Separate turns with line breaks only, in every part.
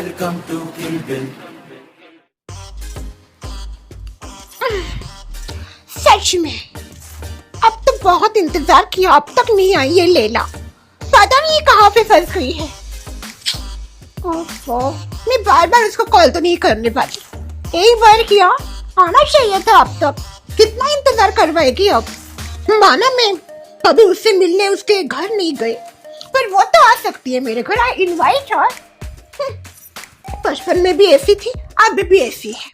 Welcome to Kill Bill.
सच में अब तो बहुत इंतजार किया, अब तक नहीं आई ये लैला। पता नहीं कहाँ पे फंस गई है। ओफो, मैं बार बार उसको कॉल तो नहीं करने वाली, एक बार किया, आना चाहिए था अब तक। कितना इंतजार करवाएगी अब। माना मैं कभी उससे मिलने उसके घर नहीं गए, पर वो तो आ सकती है मेरे घर। आई इनवाइट हर। बचपन में भी ऐसी थी, अब भी ऐसी है।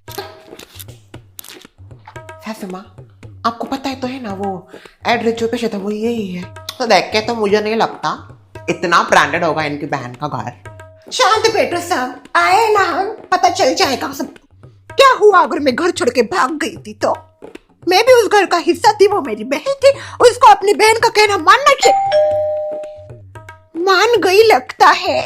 सासू माँ, आपको पता है तो है ना, वो एड्रेस जो पे था वो यही है। तो देख के तो मुझे नहीं लगता इतना ब्रांडेड होगा इनकी बहन का घर।
शांत बैठो साहब, आए ना हम, पता चल जाएगा सब। क्या हुआ अगर मैं घर छोड़ के भाग गई थी तो? मैं भी उस घर का हिस्सा थी, वो मेरी बहन थी, उसको अपनी बहन का कहना मानना चाहिए। मान गई लगता है।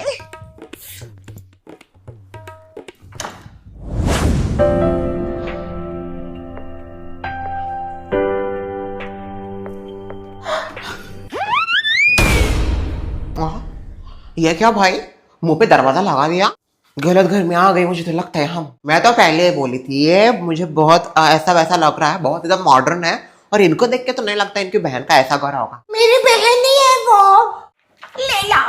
ये क्या भाई, मुंह पे दरवाजा लगा दिया? गलत घर में आ गई मुझे तो लगता है हम। मैं तो पहले ही बोली थी ये मुझे बहुत ऐसा वैसा लग रहा है, बहुत एकदम मॉडर्न है, और इनको देख के तो नहीं लगता इनकी बहन का ऐसा घर होगा।
मेरी बहन ही है वो, लैला।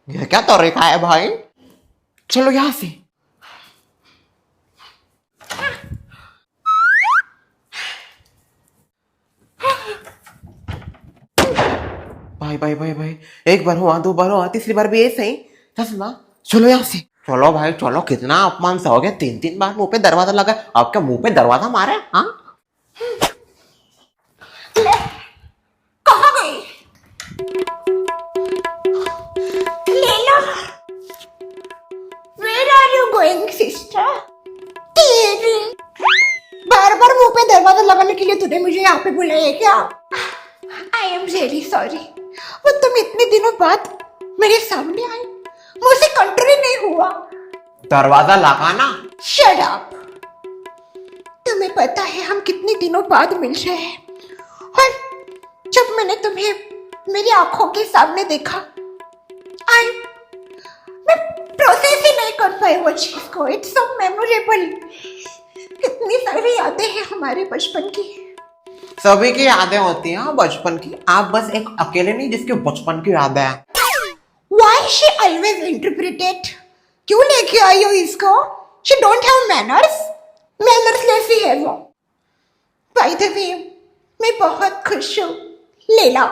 ये क्या तरीका है भाई? चलो यहाँ से। भाई भाई भाई भाई, एक बार हुआ, दो बार हुआ, तीसरी बार भी ऐसे ही। ससुमा, चलो यहाँ से। चलो भाई चलो, कितना अपमान सा हो गया, 3-3 बार मुंह पे दरवाजा लगा। आपके मुंह पे दरवाजा मारे? हाँ,
कहाँ गई Laila? Where are you going, sister? तेरी बार बार मुंह पे दरवाजा लगाने के लिए तूने मुझे यहाँ पे बुलाया है क्या? I am really sorry। वो तुम इतने दिनों बाद मेरे सामने आई, मुझसे कंट्रोल नहीं हुआ।
दरवाजा लगाना।
Shut up। तुम्हें पता है हम कितने दिनों बाद मिल रहे हैं, और जब मैंने तुम्हें मेरी आंखों के सामने देखा, मैं प्रोसेस ही नहीं कर पाई वो चीज को। It's so memorable. कितनी सारी यादें हैं हमारे बचपन की।
सभी की यादें होती हैं बचपन की, आप बस एक अकेले नहीं जिसके बचपन की यादें हैं।
Why she always interpreted? क्यों लेके आई हो इसको? She don't have manners? Manners Lesi है वो। By the way, मैं बहुत खुश हूँ लैला,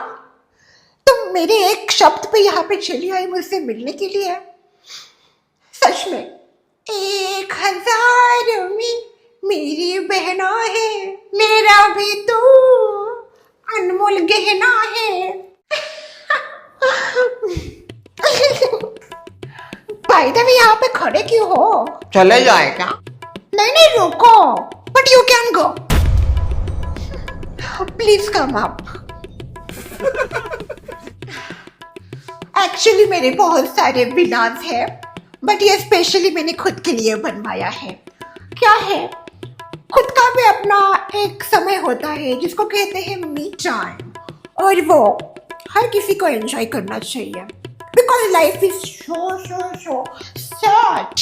तुम मेरे एक शब्द पे यहाँ पे चली आई मुझसे मिलने के लिए। सच में 1000 में मेरी बहना है, मेरा भी तू अनमोल गहना है। भाई देवी, यहाँ पे खड़े क्यों हो?
चले जाए क्या?
नहीं नहीं रुको, but you can go, please come up. Actually मेरे बहुत सारे विलास हैं, बट ये स्पेशली मैंने खुद के लिए बनवाया है। क्या है, खुद का भी अपना एक समय होता है जिसको कहते हैं मी टाइम, और वो हर किसी को एंजॉय करना चाहिए, because life is so short.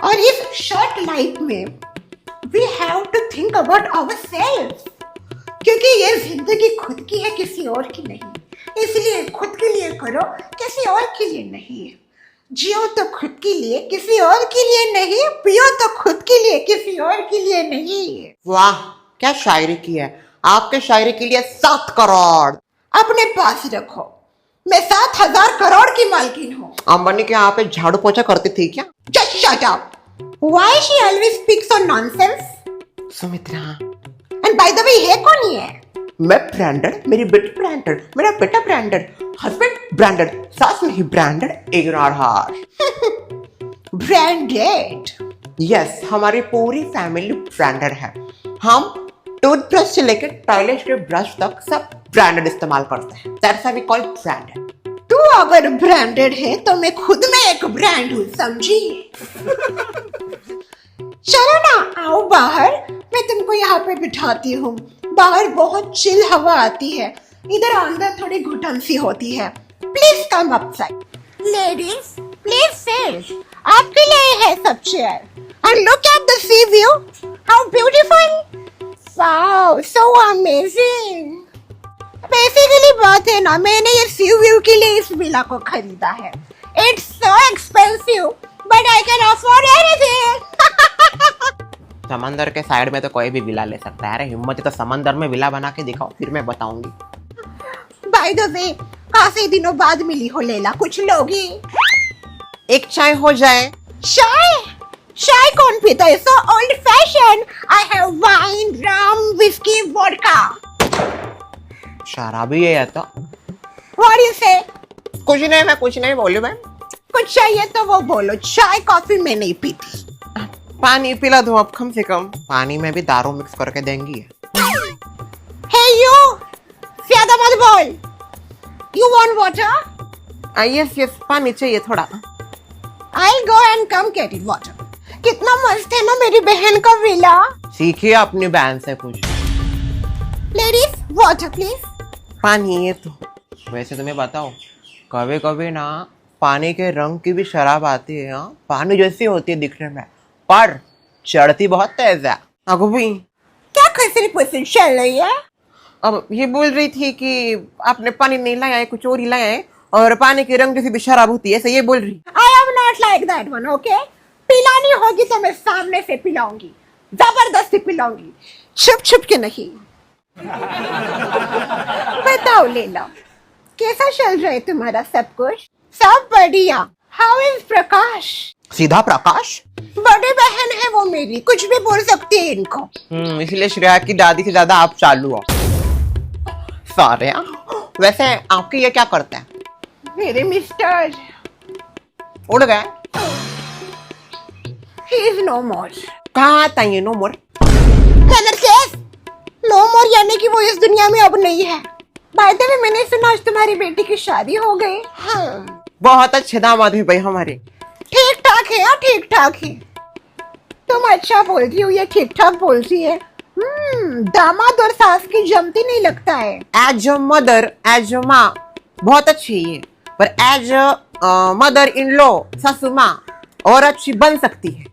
और इस शॉर्ट लाइफ में we have to think about ourselves, क्योंकि ये जिंदगी खुद की है, किसी और की नहीं। इसलिए खुद के लिए करो, किसी और के लिए नहीं। जियो तो खुद के लिए, किसी और के लिए नहीं। पियो तो खुद के लिए, किसी और के लिए नहीं।
वाह, क्या शायरी की है। आपके शायरी के लिए 7 करोड़
अपने पास रखो। मैं 7000 करोड़ की मालकिन हूँ।
अंबानी के यहाँ पे झाड़ू पोछा करती थी क्या?
Just shut up. Why she always speaks so nonsense?
Sumitra,
And by the way, है कौन ये?
मैं ब्रांडेड, मेरी बेटी ब्रांडेड, मेरा बेटा ब्रांडेड, हस्बैंड ब्रांडेड, सास नहीं branded, ignore her.
Branded.
Yes, हमारी पूरी फैमिली ब्रांडेड है। हम टूथब्रश से लेकर टॉयलेट के ब्रश तक सब ब्रांडेड इस्तेमाल करते हैं। That's why we call it branded.
तू अगर ब्रांडेड है तो मैं खुद में एक ब्रांड हूँ, समझी? चलो ना, आओ बाहर, मैं तुमको यहाँ पे बिठाती हूँ। बाहर बहुत चिल हवा आती है, इधर अंदर थोड़ी घुटन सी होती है। Please come upside. Ladies please sit, आपके लिए है सब chair. And look at the C view, how beautiful, wow so amazing. Basically बात है ना, मैंने ये सी व्यू के लिए इस विला को खरीदा है। It's so expensive but I can afford anything.
समंदर के साइड में तो कोई भी विला ले सकता है। अरे हिम्मत है तो समंदर में विला बना के दिखाओ, फिर मैं बताऊंगी।
बाय द वे, काफी दिनों बाद मिली हो लैला, कुछ लोगी?
एक चाय हो जाए।
चाय? चाय कौन पीता है? So old fashion. I have wine, rum, whisky, vodka.
शराबी है या तो।
व्हाट यू से?
कुछ नहीं, मैं कुछ नहीं बोलूं। मैं
कुछ चाहिए तो वो बोलो। चाय कॉफी मैं नहीं पीती।
पानी पिला दो आप, कम से कम। पानी में भी दारू मिक्स करके देंगी।
हे यू, ज्यादा मत बोल। You want water?
Yes yes, पानी चाहिए थोड़ा।
I'll go and come get it water. कितना मस्त है ना मेरी बहन का विला।
सीखिए अपनी बहन से कुछ।
Ladies, water please.
पानी है तो। वैसे तुम्हें बताओ, कभी कभी ना पानी के रंग की भी शराब आती है। हाँ, पानी जैसी होती है दिखने में, पर चढ़ती बहुत तेज है। अगो भी
क्या खसरी पुसरी चल रही है?
अब ये बोल रही थी कि आपने पानी नहीं लाया है, कुछ और ही लाया है, और पानी के रंग जैसी भी शराब होती है, ऐसे ये बोल रही।
I am not like that one, okay? Pilani होगी तो मैं सामने से पिलाऊंगी, जबरदस्ती पिलाऊंगी, छुप छुप के नहीं। बताओ लेला, कैसा चल रहा है तुम्हारा सब कुछ? सब बढ़िया। How is प्रकाश?
सीधा प्रकाश?
बड़ी बहन है वो मेरी, कुछ भी बोल सकती है इनको।
इसलिए श्रेया की दादी से ज्यादा आप चालू हो सारे। वैसे आपके ये क्या करते हैं?
मेरे मिस्टर
उड़ गए।
he is no more.
कहाँ था ये नो मोर?
नो मोर यानी कि वो इस दुनिया में अब नहीं है। बाय द वे, मैंने सुना आज तुम्हारी बेटी की शादी हो गई। हाँ,
बहुत अच्छे दामाद है भाई हमारे।
ठीक ठाक है यार, ठीक ठाक है। तुम अच्छा बोल रही हो, ये ठीक ठाक बोलती है। दामाद और सास की जमती नहीं लगता है।
As a mother, as a माँ बहुत अच्छी है, पर as a mother in law, सासू माँ और अच्छी बन सकती है।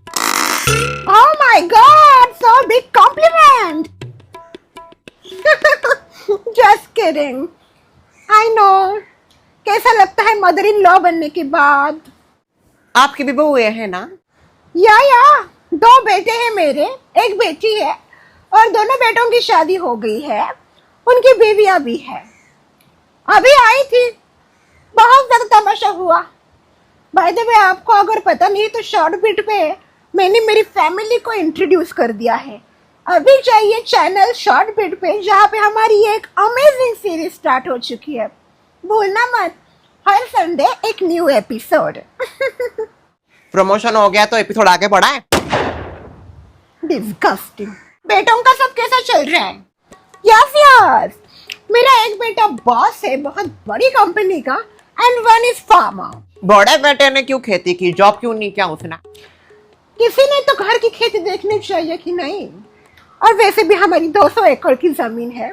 Oh my God, so big compliment. Just kidding. I know. कैसा लगता है मदर इन लॉ बनने के बाद?
आपकी भी बहू है ना?
या 2 बेटे हैं मेरे, एक बेटी है, और दोनों बेटों की शादी हो गई है। उनकी बीवियां भी है। अभी आई थी, बहुत ज्यादा तमाशा हुआ। बाय द वे, आपको अगर पता नहीं तो शॉर्ट बिट पे मैंने मेरी फैमिली को इंट्रोड्यूस कर दिया है। अभी चाहिए चैनल शॉर्ट बिट पे, जहाँ पे हमारी एक अमेजिंग सीरीज स्टार्ट हो चुकी है। भूलना मत, हर संडे एक न्यू एपिसोड।
प्रमोशन हो गया तो एपिसोड आगे बढ़ा है।
डिस्गस्टिंग। बेटों का सब कैसा चल रहा है? यस, मेरा एक बेटा बॉस है बहुत बड़ी कंपनी का, एंड वन इज फार्मर।
बड़े बेटे ने क्यों खेती की, जॉब क्यों नहीं किया उसने?
किसी ने तो घर की खेती देखनी चाहिए कि नहीं? और वैसे भी हमारी 200 एकड़ की जमीन है,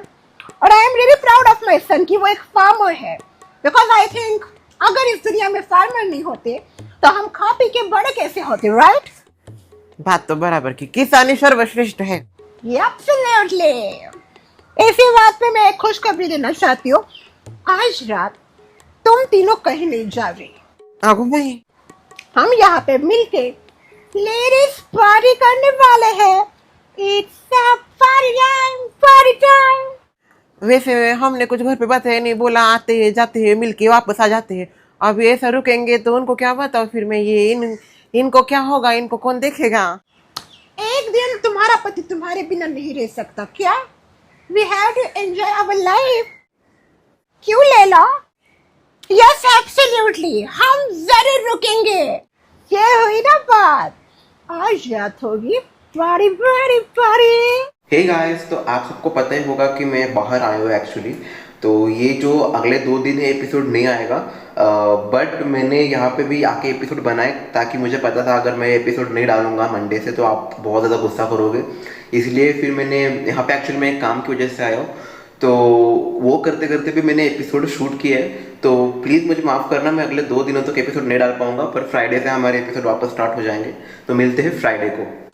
और I am really proud of my son कि वो एक फार्मर है। बिकॉज आई थिंक अगर इस दुनिया में फार्मर नहीं होते तो हम खा पी के बड़े कैसे होते, राइट?
बात तो बराबर की, किसानी सर्वश्रेष्ठ है।
एब्सोल्युटली। इसी बात पे मैं एक खुशखबरी देना चाहती हूँ। आज रात तुम तीनों कहीं नहीं जा रही।
आगो भाई,
हम यहाँ पे मिलके लेडीज पार्टी करने वाले हैं। It's a party time, party time.
वैसे हमने कुछ घर पे बात है नहीं, बोला आते हैं जाते हैं मिलके वापस आ जाते हैं। अब ऐसा रुकेंगे तो उनको क्या बताओ फिर मैं, ये इनको क्या होगा, इनको कौन देखेगा?
एक दिन तुम्हारा पति तुम्हारे बिना नहीं रह सकता क्या? We have to enjoy our life. क्यों लेला? Yes, absolutely. हम जरूर रुकेंगे। ये हुई ना बात। आज रात होगी party party party.
Hey guys, तो आप सबको पता ही होगा कि मैं बाहर आया हूँ एक्चुअली। तो ये जो अगले 2 दिन है एपिसोड नहीं आएगा, बट मैंने यहाँ पे भी आके एपिसोड बनाए ताकि मुझे पता था अगर मैं एपिसोड नहीं डालूंगा मंडे से तो आप बहुत ज़्यादा गुस्सा करोगे, इसलिए फिर मैंने यहाँ पे एक्चुअली मैं एक काम की वजह से आया हूँ। तो वो करते करते भी मैंने एपिसोड शूट किया है, तो प्लीज़ मुझे माफ़ करना, मैं अगले 2 दिनों तक एपिसोड नहीं डाल पाऊंगा, पर फ्राइडे से हमारे एपिसोड वापस स्टार्ट हो जाएंगे। तो मिलते हैं फ्राइडे को।